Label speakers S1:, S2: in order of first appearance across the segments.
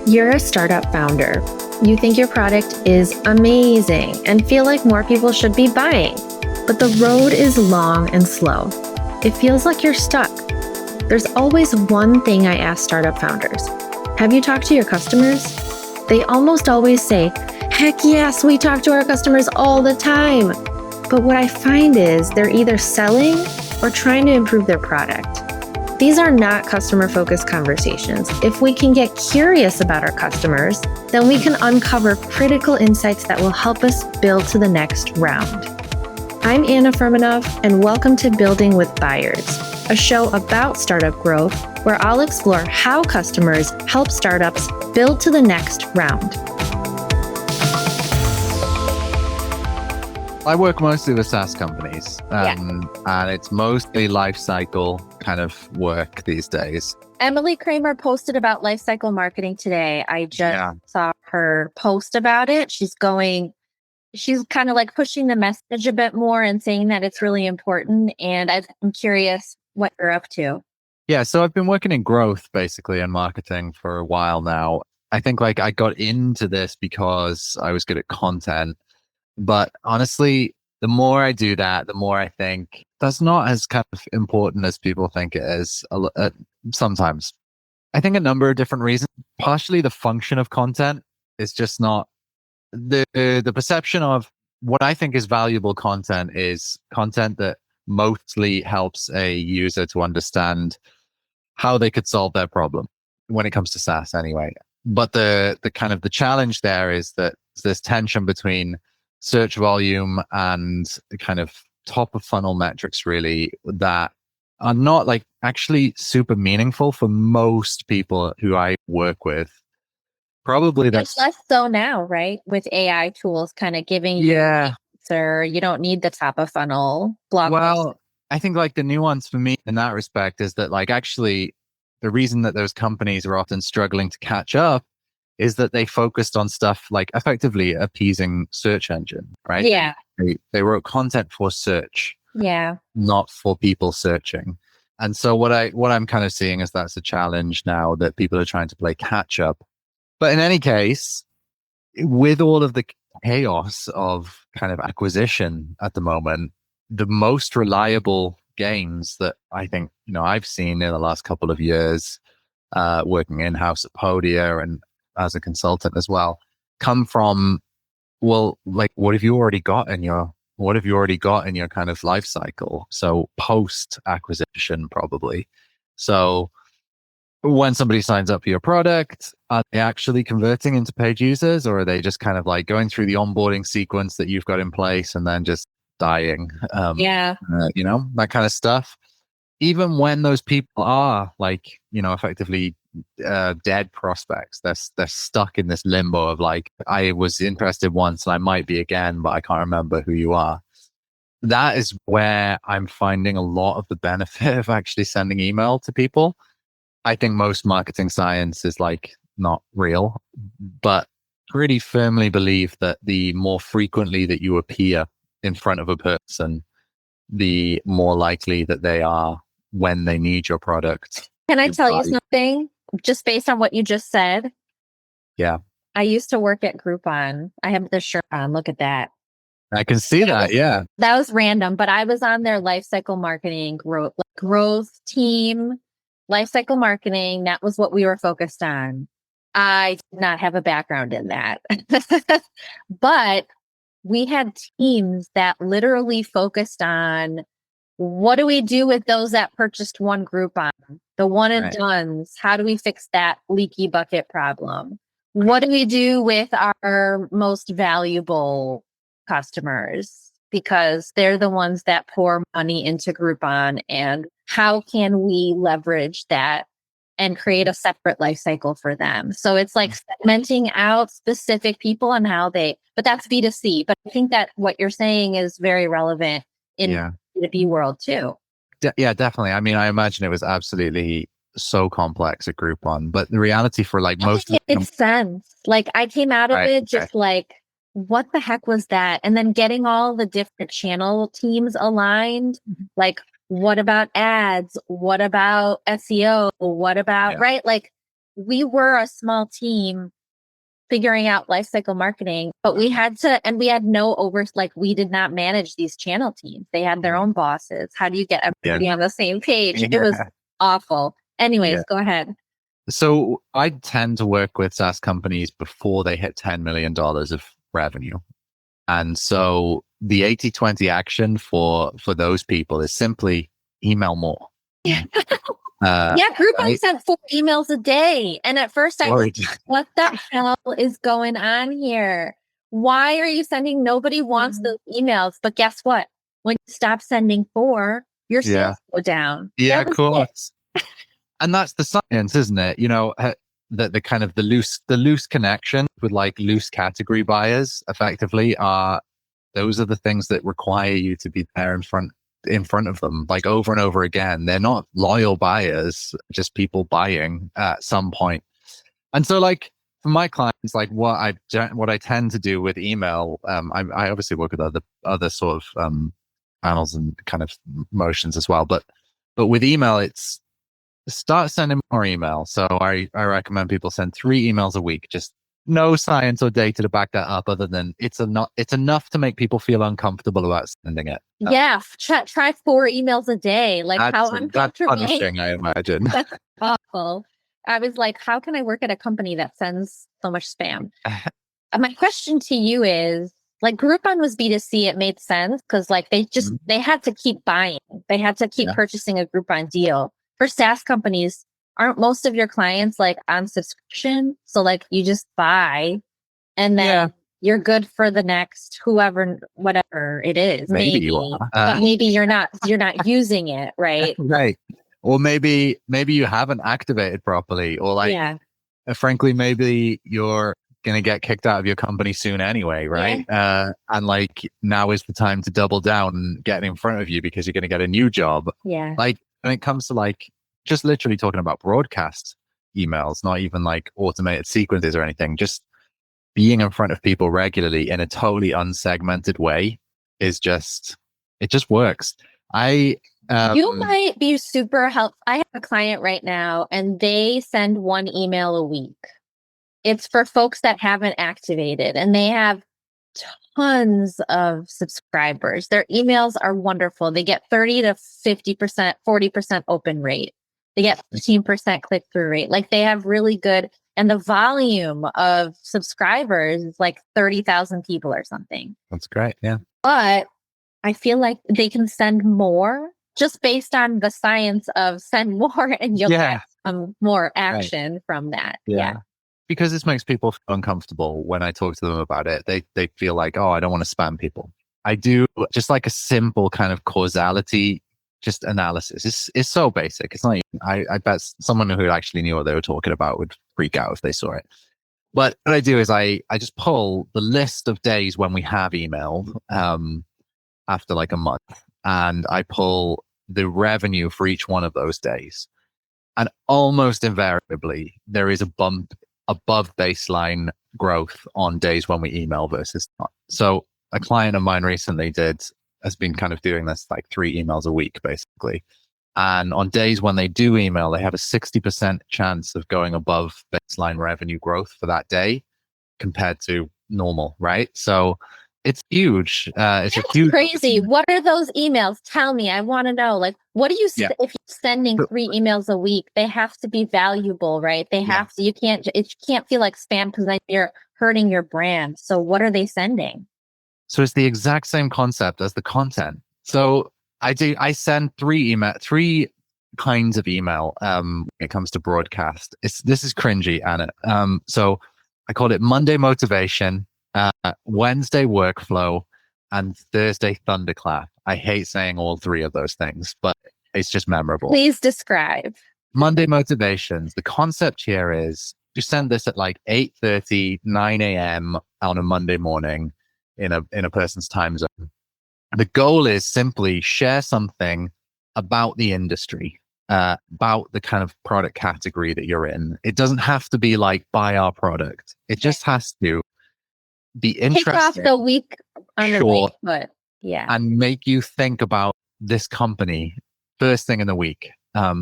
S1: You're a startup founder. You think your product is amazing and feel like more people should be buying, but the road is long and slow. It feels like you're stuck. There's always one thing I ask startup founders. Have you talked to your customers? They almost always say, heck yes, we talk to our customers all the time. But what I find is they're either selling or trying to improve their product. These are not customer-focused conversations. If we can get curious about our customers, then we can uncover critical insights that will help us build to the next round. I'm Anna Firmenov, and welcome to Building with Buyers, a show about startup growth where I'll explore how customers help startups build to the next round.
S2: I work mostly with SaaS companies, and it's mostly lifecycle kind of work these days.
S1: Emily Kramer posted about lifecycle marketing today. I just saw her post about it. She's kind of like pushing the message a bit more and saying that it's really important. And I'm curious what you're up to.
S2: Yeah, so I've been working in growth basically and marketing for a while now. I think I got into this because I was good at content. But honestly, the more I do that, the more I think that's not as kind of important as people think it is sometimes. I think a number of different reasons. Partially the function of content is just not the perception of what I think is valuable content is content that mostly helps a user to understand how they could solve their problem when it comes to SaaS anyway. But the kind of the challenge there is that there's tension between search volume and the kind of top of funnel metrics really that are not like actually super meaningful for most people who I work with. Probably that's
S1: less so now, right? With AI tools kind of giving you the answer. You don't need the top of funnel blog post.
S2: Well, I think like the nuance for me in that respect is that like actually the reason that those companies are often struggling to catch up is that they focused on stuff like effectively appeasing search engine, right?
S1: Yeah.
S2: They wrote content for search, not for people searching. And so what I'm kind of seeing is that's a challenge now that people are trying to play catch up. But in any case, with all of the chaos of kind of acquisition at the moment, the most reliable gains that I think, I've seen in the last couple of years, working in-house at Podia and as a consultant as well, come from, well, like what have you already got in your kind of life cycle? So post acquisition probably. So when somebody signs up for your product, are they actually converting into paid users, or are they just kind of like going through the onboarding sequence that you've got in place and then just dying? That kind of stuff. Even when those people are like, effectively dead prospects, they're stuck in this limbo of like, I was interested once and I might be again, but I can't remember who you are. That is where I'm finding a lot of the benefit of actually sending email to people. I think most marketing science is like not real, but pretty firmly believe that the more frequently that you appear in front of a person, the more likely that they are when they need your product.
S1: Can I tell you something? Just based on what you just said.
S2: Yeah.
S1: I used to work at Groupon. I have this shirt on. Look at that.
S2: I can see that. Yeah.
S1: That was random, but I was on their lifecycle marketing growth team, lifecycle marketing. That was what we were focused on. I did not have a background in that, but we had teams that literally focused on what do we do with those that purchased one Groupon, the one and dones? How do we fix that leaky bucket problem? What do we do with our most valuable customers? Because they're the ones that pour money into Groupon, and how can we leverage that and create a separate life cycle for them? So it's like segmenting out specific people and but that's B2C. But I think that what you're saying is very relevant in the B2B world too.
S2: Yeah, definitely. I mean, I imagine it was absolutely so complex at Groupon, but the reality for like most
S1: it makes sense. Like I came out of it just like, what the heck was that? And then getting all the different channel teams aligned, like what about ads? What about SEO? What about, right? Like we were a small team figuring out lifecycle marketing, but we had no we did not manage these channel teams. They had their own bosses. How do you get everybody on the same page? It was awful. Anyways, go ahead.
S2: So I tend to work with SaaS companies before they hit $10 million of revenue. And so the 80-20 action for those people is simply email more.
S1: Groupon sent 4 emails a day. And at first I was like, what the hell is going on here? Why are you sending? Nobody wants those emails. But guess what? When you stop sending 4, your sales go down.
S2: Yeah, of course. And that's the science, isn't it? You know, the kind of the loose connection with like loose category buyers effectively those are the things that require you to be there in front of them, like over and over again. They're not loyal buyers, just people buying at some point. And so like for my clients, like what I tend to do with email, I obviously work with other sort of panels and kind of motions as well. But with email, it's start sending more email. So I recommend people send 3 emails a week. Just no science or data to back that up other than it's enough to make people feel uncomfortable about sending it.
S1: Yeah. Try 4 emails a day. Like how uncomfortable.
S2: That's punishing, I imagine.
S1: That's awful. I was like, how can I work at a company that sends so much spam? My question to you is, like, Groupon was B2C. It made sense because like they had to keep buying. They had to keep purchasing a Groupon deal. For SaaS companies, aren't most of your clients like on subscription? So like you just buy and then you're good for the next whatever it is.
S2: Maybe you are.
S1: But maybe you're not using it, right?
S2: Right. Or maybe you haven't activated properly, or like frankly, maybe you're gonna get kicked out of your company soon anyway, right? And like now is the time to double down and get in front of you because you're gonna get a new job.
S1: Yeah.
S2: Like when it comes to like just literally talking about broadcast emails, not even like automated sequences or anything, just being in front of people regularly in a totally unsegmented way it just works.
S1: You might be super helpful. I have a client right now and they send 1 email a week. It's for folks that haven't activated and they have tons of subscribers. Their emails are wonderful. They get 30 to 50%, 40% open rate. They get 15% click-through rate. Like they have really good, and the volume of subscribers is like 30,000 people or something.
S2: That's great. Yeah.
S1: But I feel like they can send more just based on the science of send more and you'll get more action from that. Yeah.
S2: Because this makes people feel uncomfortable when I talk to them about it. They feel like, oh, I don't want to spam people. I do just like a simple kind of causality, just analysis. It's so basic. It's not even, I bet someone who actually knew what they were talking about would freak out if they saw it. But what I do is I just pull the list of days when we have email after like a month, and I pull the revenue for each one of those days. And almost invariably, there is a bump above baseline growth on days when we email versus not. So a client of mine recently has been kind of doing this like 3 emails a week, basically. And on days when they do email, they have a 60% chance of going above baseline revenue growth for that day compared to normal, right? So it's huge. It's a huge
S1: crazy. What are those emails? Tell me. I want to know. Like, what do you if you're sending 3 emails a week? They have to be valuable, right? They have to. It can't feel like spam because then you're hurting your brand. So what are they sending?
S2: So it's the exact same concept as the content. So I send 3 kinds of email when it comes to broadcast. This is cringy, Anna. So I call it Monday motivation, Wednesday workflow, and Thursday thunderclap. I hate saying all 3 of those things, but it's just memorable.
S1: Please describe.
S2: Monday motivations. The concept here is you send this at like 8:30, 9 a.m. on a Monday morning in a person's time zone. The goal is simply share something about the industry, about the kind of product category that you're in. It doesn't have to be like buy our product. It just has to be interesting.
S1: Kick off the week on the right foot. Yeah.
S2: And make you think about this company first thing in the week.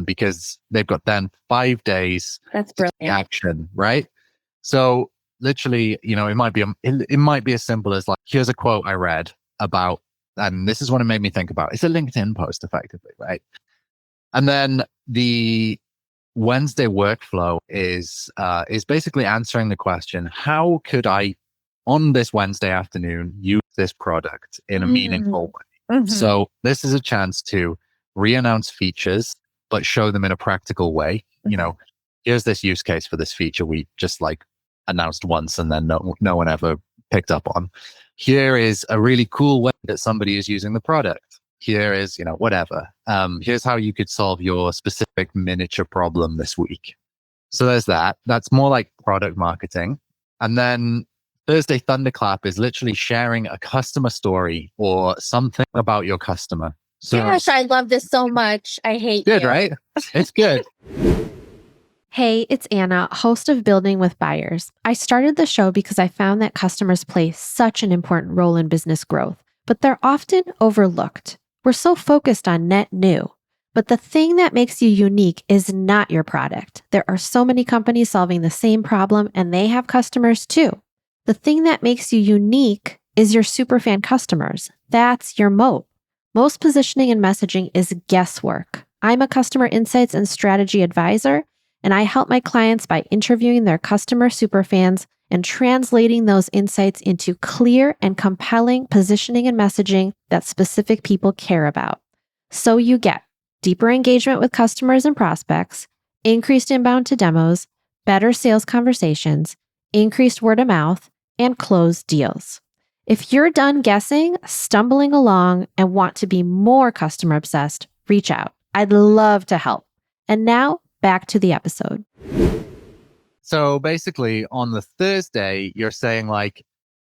S2: because they've got then 5 days
S1: That's
S2: to take
S1: brilliant.
S2: action, right? So literally, it might be as simple as like, here's a quote I read about, and this is what it made me think about. It's a LinkedIn post effectively, right? And then the Wednesday workflow is basically answering the question, how could I, on this Wednesday afternoon, use this product in a meaningful way?
S1: Mm-hmm.
S2: So this is a chance to re-announce features, but show them in a practical way.
S1: Mm-hmm.
S2: Here's this use case for this feature we just like announced once and then no one ever picked up on. Here is a really cool way that somebody is using the product. Here is, whatever. Here's how you could solve your specific miniature problem this week. So there's that. That's more like product marketing. And then Thursday Thunderclap is literally sharing a customer story or something about your customer. So,
S1: gosh, I love this so much. I hate
S2: good,
S1: you.
S2: right? It's good.
S3: Hey, it's Anna, host of Building with Buyers. I started the show because I found that customers play such an important role in business growth, but they're often overlooked. We're so focused on net new. But the thing that makes you unique is not your product. There are so many companies solving the same problem, and they have customers too. The thing that makes you unique is your superfan customers. That's your moat. Most positioning and messaging is guesswork. I'm a customer insights and strategy advisor, and I help my clients by interviewing their customer superfans and translating those insights into clear and compelling positioning and messaging that specific people care about. So you get deeper engagement with customers and prospects, increased inbound to demos, better sales conversations, increased word of mouth, and closed deals. If you're done guessing, stumbling along, and want to be more customer obsessed, reach out. I'd love to help. And now, back to the episode.
S2: So basically on the Thursday, you're saying like,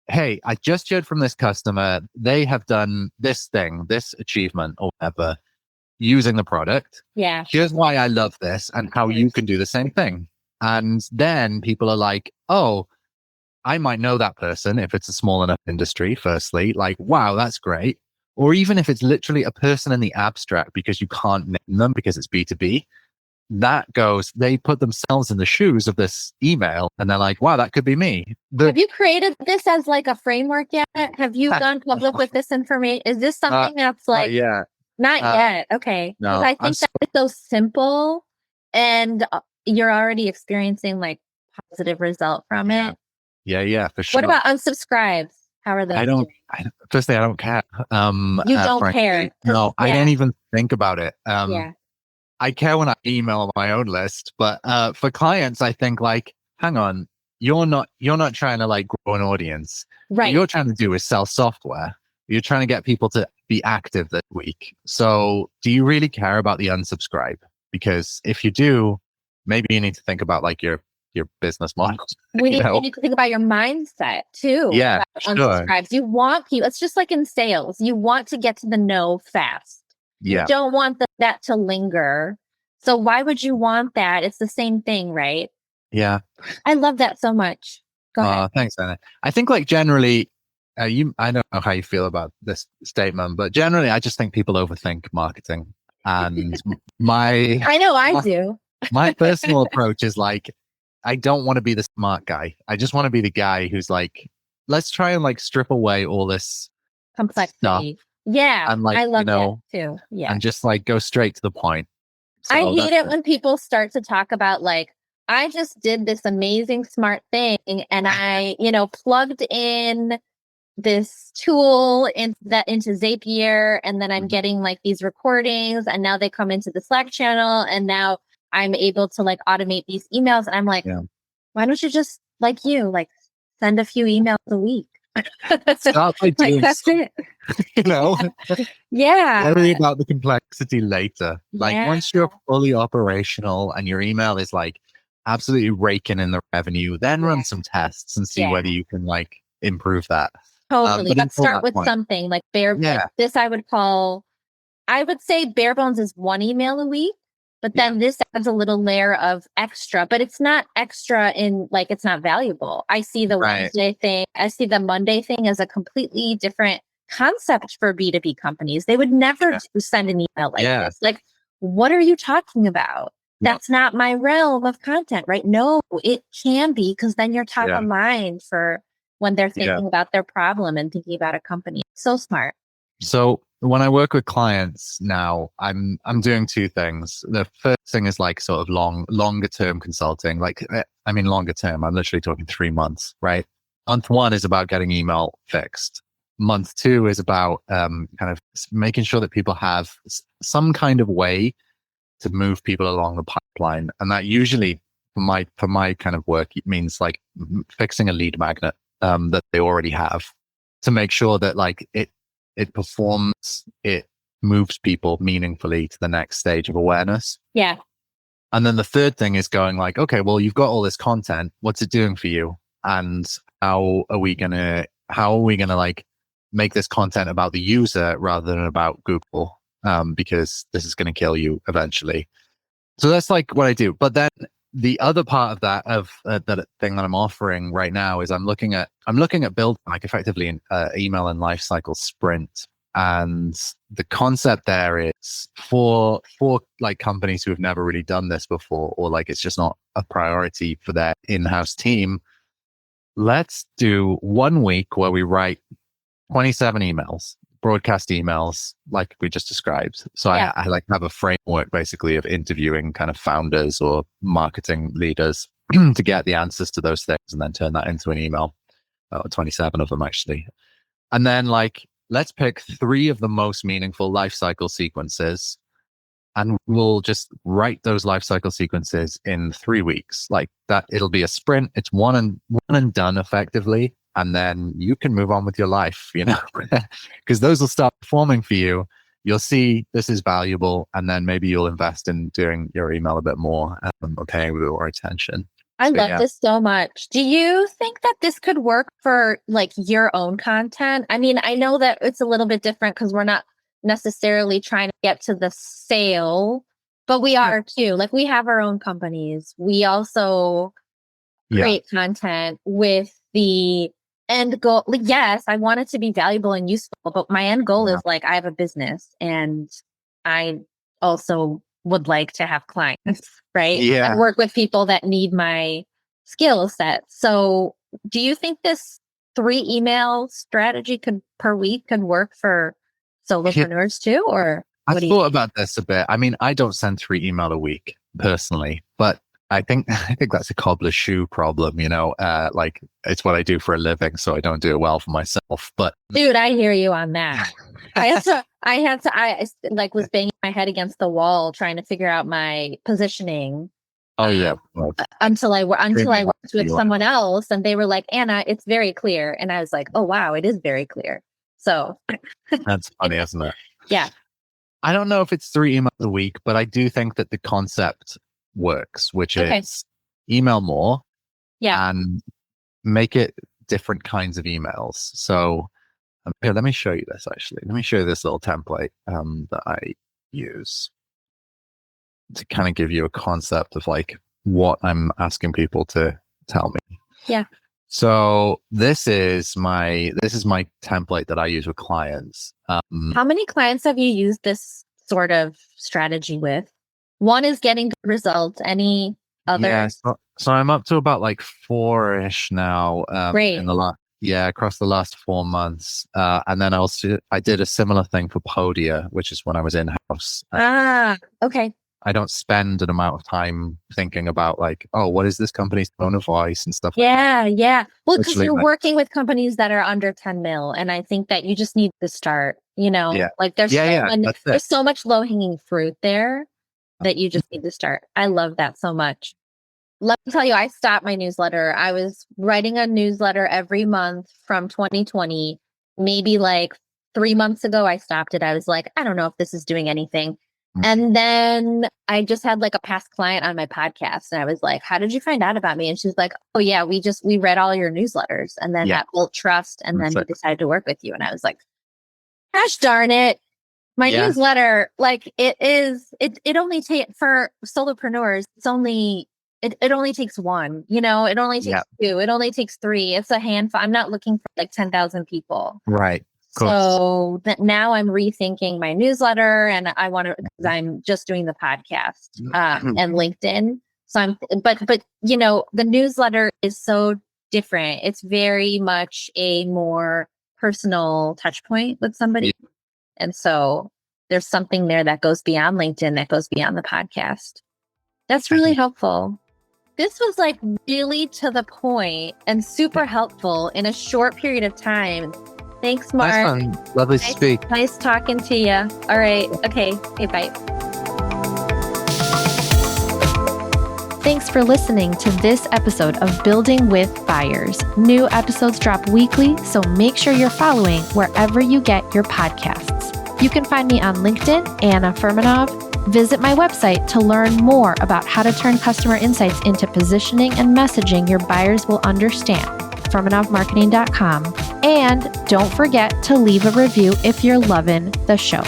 S2: hey, I just heard from this customer. They have done this thing, this achievement or whatever, using the product.
S1: Yeah.
S2: Here's why I love this and how you can do the same thing. And then people are like, oh, I might know that person if it's a small enough industry, firstly, like, wow, that's great. Or even if it's literally a person in the abstract because you can't name them because it's B2B. They put themselves in the shoes of this email and they're like, wow, that could be me.
S1: Have you created this as like a framework yet? Have you gone public with this information? Is this something that's like, not yet. Okay.
S2: No,
S1: I think that it's so simple and you're already experiencing like positive result from it.
S2: Yeah, for sure.
S1: What about unsubscribes? How are those?
S2: Firstly, I don't care.
S1: You don't care.
S2: No, I don't even think about it.
S1: Yeah.
S2: I care when I email my own list, but for clients, I think like, hang on, you're not trying to like grow an audience.
S1: Right.
S2: What you're trying to do is sell software. You're trying to get people to be active this week. So do you really care about the unsubscribe? Because if you do, maybe you need to think about like your business model.
S1: You need to think about your mindset too.
S2: Yeah,
S1: unsubscribes. You want people. It's just like in sales. You want to get to the no fast.
S2: Yeah.
S1: You don't want that to linger. So why would you want that? It's the same thing, right?
S2: Yeah.
S1: I love that so much. Go ahead.
S2: Thanks, Anna. I think like generally, I don't know how you feel about this statement, but generally I just think people overthink marketing. And
S1: I know I do.
S2: My personal approach is like, I don't want to be the smart guy. I just want to be the guy who's like, let's try and like strip away all this
S1: complexity
S2: stuff.
S1: Yeah,
S2: and like,
S1: I love that too. Yeah,
S2: and just like go straight to the point.
S1: So I hate it when people start to talk about like, I just did this amazing smart thing and I, plugged in this tool into Zapier and then I'm getting like these recordings and now they come into the Slack channel and now I'm able to like automate these emails. And I'm like, why don't you just like send a few emails a week?
S2: Start by doing
S1: that's it. Yeah.
S2: Worry about the complexity later. Like once you're fully operational and your email is like absolutely raking in the revenue, then run some tests and see whether you can like improve that.
S1: Totally. Let's start with something like bare. This I would say bare bones is one email a week, but then this adds a little layer of extra, but it's not extra in like, it's not valuable. I see the Wednesday thing. I see the Monday thing as a completely different concept for B2B companies. They would never send an email like this. Like what are you talking about? That's not my realm of content, right? No, it can be, because then you're top of mind for when they're thinking about their problem and thinking about a company. So smart.
S2: So when I work with clients now, I'm doing two things. The first thing is like sort of longer term consulting. Longer term, I'm literally talking 3 months, right? Month one is about getting email fixed. Month two is about kind of making sure that people have some kind of way to move people along the pipeline. And that usually for my kind of work, it means like fixing a lead magnet that they already have, to make sure that like it performs, it moves people meaningfully to the next stage of awareness.
S1: Yeah.
S2: And then the third thing is going like, okay, well, you've got all this content. What's it doing for you? And how are we gonna like make this content about the user rather than about Google? Because this is going to kill you eventually. So that's like what I do. But then the other part of that, that thing that I'm offering right now, is I'm looking at building like effectively an email and lifecycle sprint. And the concept there is for like companies who have never really done this before, or like it's just not a priority for their in-house team. Let's do 1 week where we write 27 emails, broadcast emails, like we just described. So I like have a framework basically of interviewing kind of founders or marketing leaders to get the answers to those things, and then turn that into an email, 27 of them actually. And then like, let's pick 3 of the most meaningful lifecycle sequences, and we'll just write those lifecycle sequences in 3 weeks. Like that, it'll be a sprint. It's one and done effectively. And then you can move on with your life, because those will start performing for you. You'll see this is valuable, and then maybe you'll invest in doing your email a bit more or paying with more attention.
S1: I love this so much. Do you think that this could work for like your own content? I mean, I know that it's a little bit different because we're not necessarily trying to get to the sale, but we are too. Like we have our own companies. We also create content with the end goal. Like, yes, I want it to be valuable and useful, but my end goal is like, I have a business and I also would like to have clients, right?
S2: Yeah.
S1: And work with people that need my skill set. So do you think this 3 email strategy per week could work for solopreneurs too? Or
S2: I thought about this a bit. I mean, I don't send 3 email a week personally, but I think that's a cobbler's shoe problem, like it's what I do for a living, so I don't do it well for myself. But
S1: dude, I hear you on that. I like was banging my head against the wall trying to figure out my positioning.
S2: Oh yeah.
S1: Until I worked with someone else, and they were like, Anna, it's very clear. And I was like, oh wow, it is very clear. So
S2: that's funny, isn't it?
S1: Yeah.
S2: I don't know if it's 3 emails a week, but I do think that the concept works, which is email more and make it different kinds of emails. So here, let me show you this actually. Let me show you this little template that I use to kind of give you a concept of like what I'm asking people to tell me.
S1: Yeah.
S2: So this is my template that I use with clients.
S1: How many clients have you used this sort of strategy with? One is getting good results. Any other?
S2: Yeah, so I'm up to about like 4-ish now.
S1: Great.
S2: In the across the last 4 months. And then I did a similar thing for Podia, which is when I was in house.
S1: Okay.
S2: I don't spend an amount of time thinking about like, oh, what is this company's tone of voice and stuff.
S1: Yeah. Well, because you're working with companies that are under 10 mil. And I think that you just need to start, like there's so much low hanging fruit there that you just need to start. I love that so much. Let me tell you, I stopped my newsletter. I was writing a newsletter every month from 2020. Maybe like 3 months ago, I stopped it. I was like, I don't know if this is doing anything. And then I just had like a past client on my podcast. And I was like, how did you find out about me? And she's like, oh yeah, we read all your newsletters. And then that built trust. And then we decided to work with you. And I was like, gosh darn it. My newsletter, like it only takes for solopreneurs. It only takes one, it only takes 2, it only takes 3. It's a handful. I'm not looking for like 10,000 people.
S2: Right.
S1: So now I'm rethinking my newsletter, and I want to, because I'm just doing the podcast and LinkedIn. So but the newsletter is so different. It's very much a more personal touch point with somebody. Yeah. And so there's something there that goes beyond LinkedIn, that goes beyond the podcast. That's really helpful. This was like really to the point and super helpful in a short period of time. Thanks, Marc.
S2: Nice one. Lovely to speak.
S1: Nice talking to you. All right. Okay. Bye.
S3: Thanks for listening to this episode of Building with Buyers. New episodes drop weekly, so make sure you're following wherever you get your podcasts. You can find me on LinkedIn, Anna Furmanov. Visit my website to learn more about how to turn customer insights into positioning and messaging your buyers will understand. FurmanovMarketing.com. And don't forget to leave a review if you're loving the show.